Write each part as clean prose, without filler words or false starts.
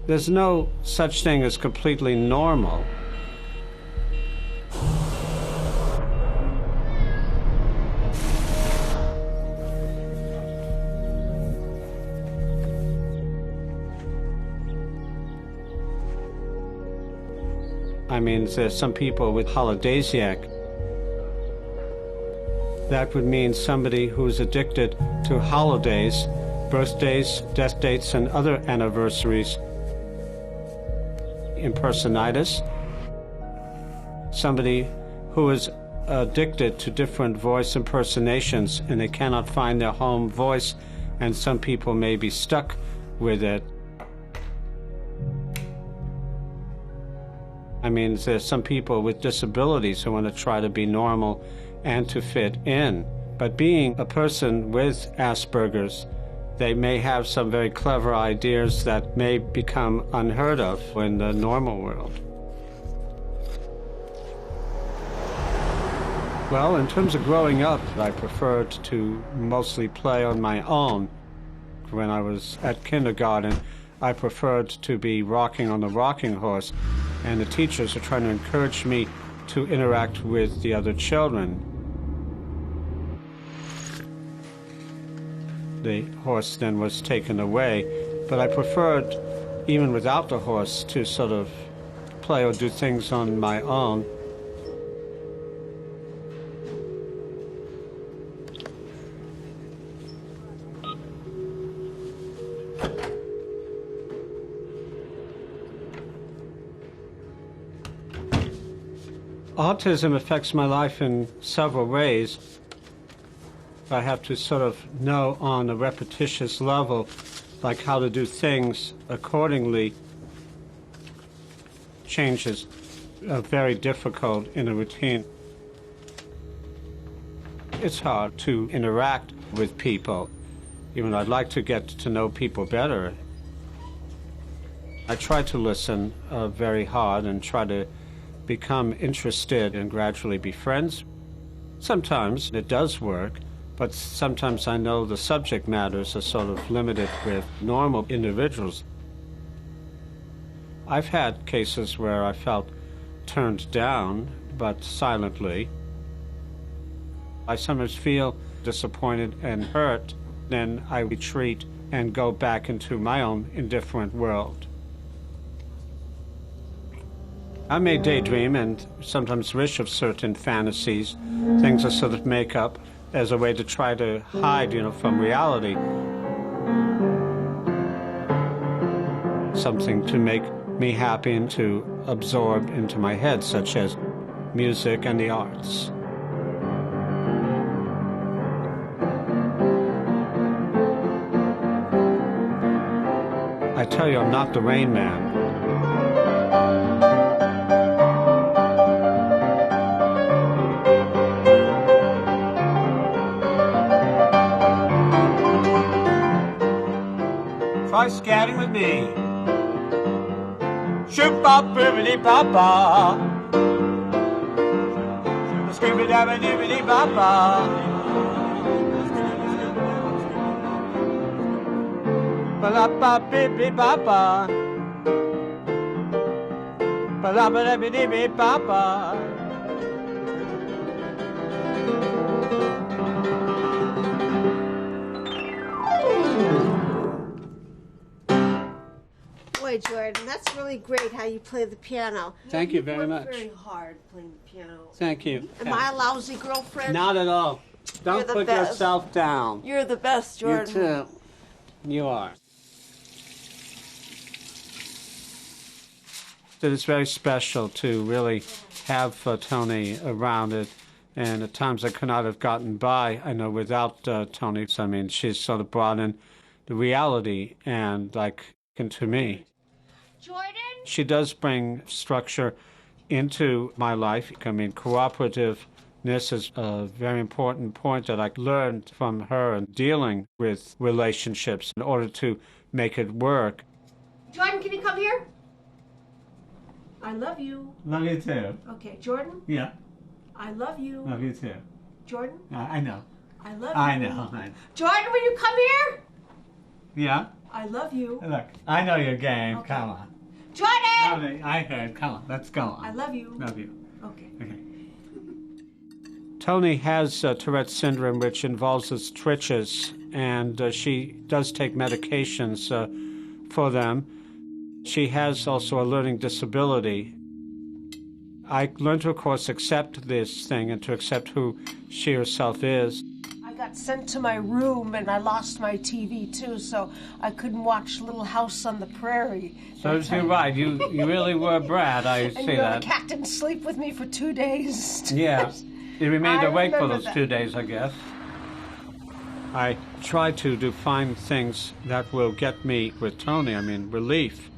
There's no such thing as completely normal. I mean, there's some people with holidasiac. That would mean somebody who's addicted to holidays, birthdays, death dates, and other anniversaries. Impersonitis. Somebody who is addicted to different voice impersonations and they cannot find their home voice, and some people may be stuck with it. I mean, there's some people with disabilities who want to try to be normal and to fit in. But being a person with Asperger's, they may have some very clever ideas that may become unheard of in the normal world. Well, in terms of growing up, I preferred to mostly play on my own. When I was at kindergarten, I preferred to be rocking on the rocking horse, and the teachers were trying to encourage me to interact with the other children. The horse then was taken away, but I preferred, even without the horse, to sort of play or do things on my own. Autism affects my life in several ways. I have to sort of know on a repetitious level, like how to do things accordingly. Changes are very difficult in a routine. It's hard to interact with people. Even I'd like to get to know people better. I try to listen very hard and try to become interested and gradually be friends. Sometimes it does work, but sometimes I know the subject matters are sort of limited with normal individuals. I've had cases where I felt turned down, but silently. I sometimes feel disappointed and hurt, then I retreat and go back into my own indifferent world. I may daydream and sometimes wish of certain fantasies, things I sort of make up as a way to try to hide, from reality. Something to make me happy and to absorb into my head, such as music and the arts. I tell you, I'm not the Rain Man. Try scatting with me. Shoop bop bibbidi papa. Scooby dabba dibbidi papa. Palapa bibbidi papa. Palapa dibbidi papa. Jordan, that's really great how you play the piano. Thank you very much. Very hard playing the piano. Thank you. Am I a lousy girlfriend? Not at all. Don't put yourself down. You're the best, Jordan. You too. You are. It's very special to really have Tony around it, and at times I could not have gotten by, I know, without Tony. I mean, she's sort of brought in the reality and, into me. Jordan? She does bring structure into my life. I mean, cooperativeness is a very important point that I learned from her in dealing with relationships in order to make it work. Jordan, can you come here? I love you. Love you too. Okay, Jordan? Yeah. I love you. Love you too. Jordan? I know. I love you. I know. Jordan, will you come here? Yeah. I love you. Look, I know your game. Okay. Come on. Jordan! I heard. Come on, let's go on. I love you. Love you. Okay. Okay. Tony has Tourette's syndrome, which involves its twitches, and she does take medications for them. She has also a learning disability. I learned to, of course, accept this thing and to accept who she herself is. I got sent to my room and I lost my TV too, so I couldn't watch Little House on the Prairie. So you're right. You really were a brat. I And see you know, that. the cat didn't sleep with me for 2 days. Yeah. You remained I awake for remember those that. 2 days, I guess. I try to find things that will get me with Tony, relief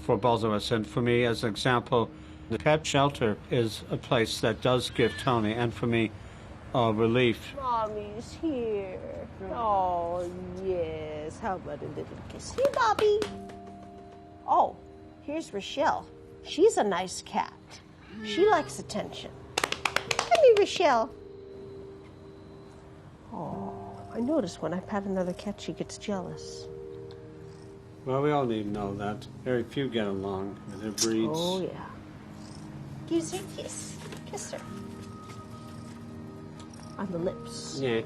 for both of us. And for me, as an example, the pet shelter is a place that does give Tony and for me relief. Mommy's here. Oh, yes. How about a little kiss? Hey, Bobby. Oh, here's Rochelle. She's a nice cat. She likes attention. Come here, Rochelle. Oh, I notice when I pat another cat, she gets jealous. Well, we all need to know that. Very few get along with their breeds. Oh, yeah. Gives her a kiss. Kiss her. On the lips. Yeah.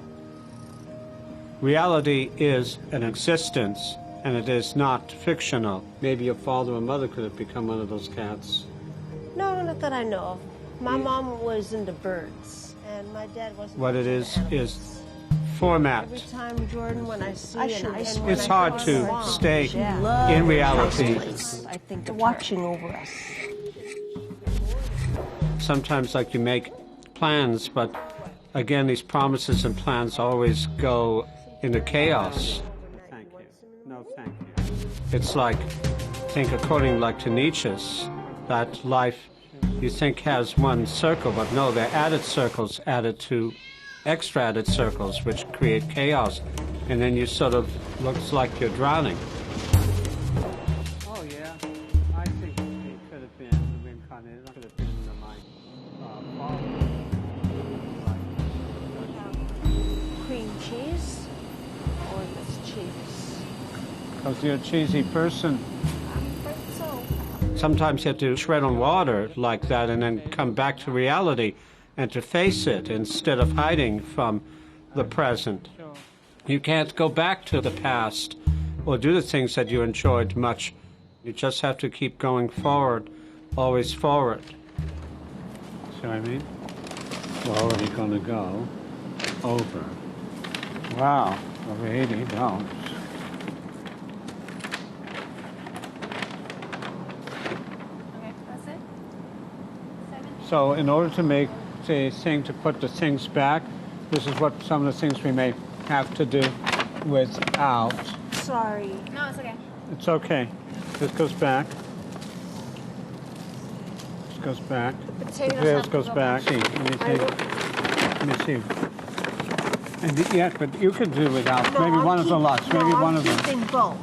Reality is an existence, and it is not fictional. Maybe your father or mother could have become one of those cats. No, not that I know of. My mom was into birds, and my dad wasn't. What it into is animals. format. Every time, Jordan, when I see It's hard to stay in reality. I think they're watching over us. Sometimes, like, you make plans, but again, these promises and plans always go into chaos. Thank you. No, thank you. It's like, think according like to Nietzsche's, that life you think has one circle, but no, they're added circles added to extra added circles, which create chaos, and then you sort of looks like you're drowning. Oh yeah, I think it could have been reincarnated. Could have been my father. Cream cheese or this cheese? Because you're a cheesy person. I'm afraid so. Sometimes you have to tread on water like that and then come back to reality and to face it instead of hiding from the present. You can't go back to the past or do the things that you enjoyed much. You just have to keep going forward, always forward. See what I mean? We're already going to go over. Wow, over 80 dollars. Okay, that's it? 7? So in order to make the thing to put the things back, this is what some of the things we may have to do without. Sorry. No, it's okay. It's okay. This goes back. This goes back. The potatoes This have to goes go back. back. See, let me see. And yeah, but you could do without. No, Maybe I'm one of the lots. Maybe no, one I'm of them. keeping both.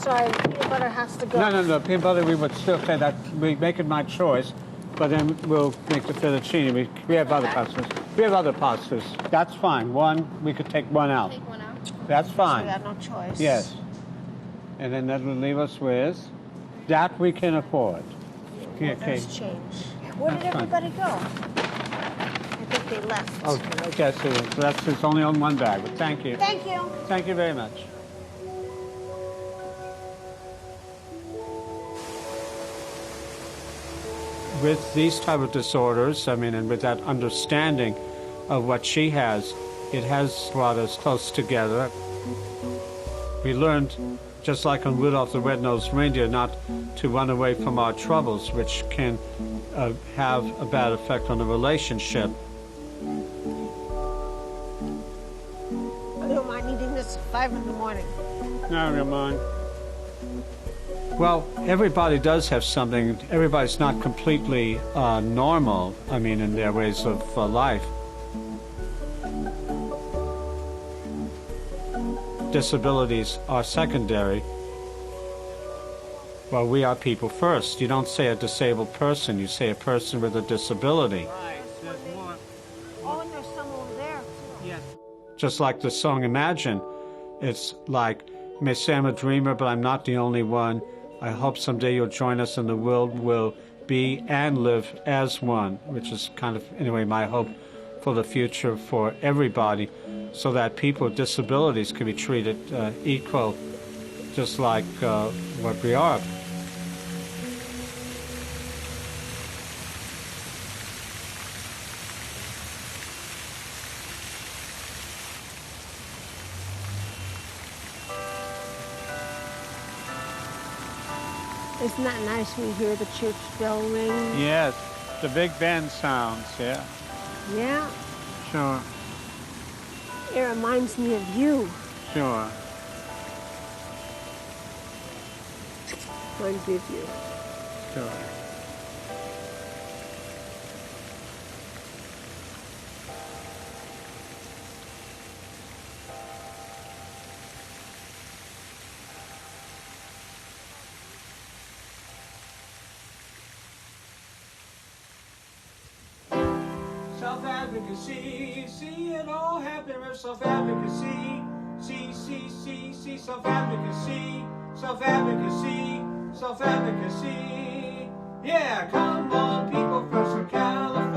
Sorry, peanut butter has to go. No. Peanut butter, we would still say that we make it my choice, but then we'll make the fettuccine. We have other pastas. We have other pastas. That's fine. One, we could take one out. Take one out. That's We fine. got no choice. Yes. And then that will leave us with that we can afford. Okay. There's change. Where did That's fine. everybody go? I think they left. Oh, okay. So it's only on one bag. But thank you. Thank you. Thank you very much. With these type of disorders, and with that understanding of what she has, it has brought us close together. We learned, just like on Rudolph the Red-Nosed Reindeer, not to run away from our troubles, which can have a bad effect on the relationship. I don't mind eating this at 5 in the morning. No, come on. Well, everybody does have something. Everybody's not completely normal, in their ways of life. Disabilities are secondary. Well, we are people first. You don't say a disabled person, you say a person with a disability. Right. Oh, and there's some over there, too. Just like the song Imagine, it's like You may say I'm a dreamer, but I'm not the only one. I hope someday you'll join us and the world will be and live as one, which is kind of, anyway, my hope for the future for everybody, so that people with disabilities can be treated equal, just like what we are. Isn't that nice when you hear the church bell ring? Yes, the Big Ben sounds, yeah. Yeah. Sure, It reminds me of you. sure. Reminds me of you. Sure. Self-advocacy, see it all happen with self-advocacy. See, self-advocacy, self-advocacy, self-advocacy. Yeah, come on, people, first from California.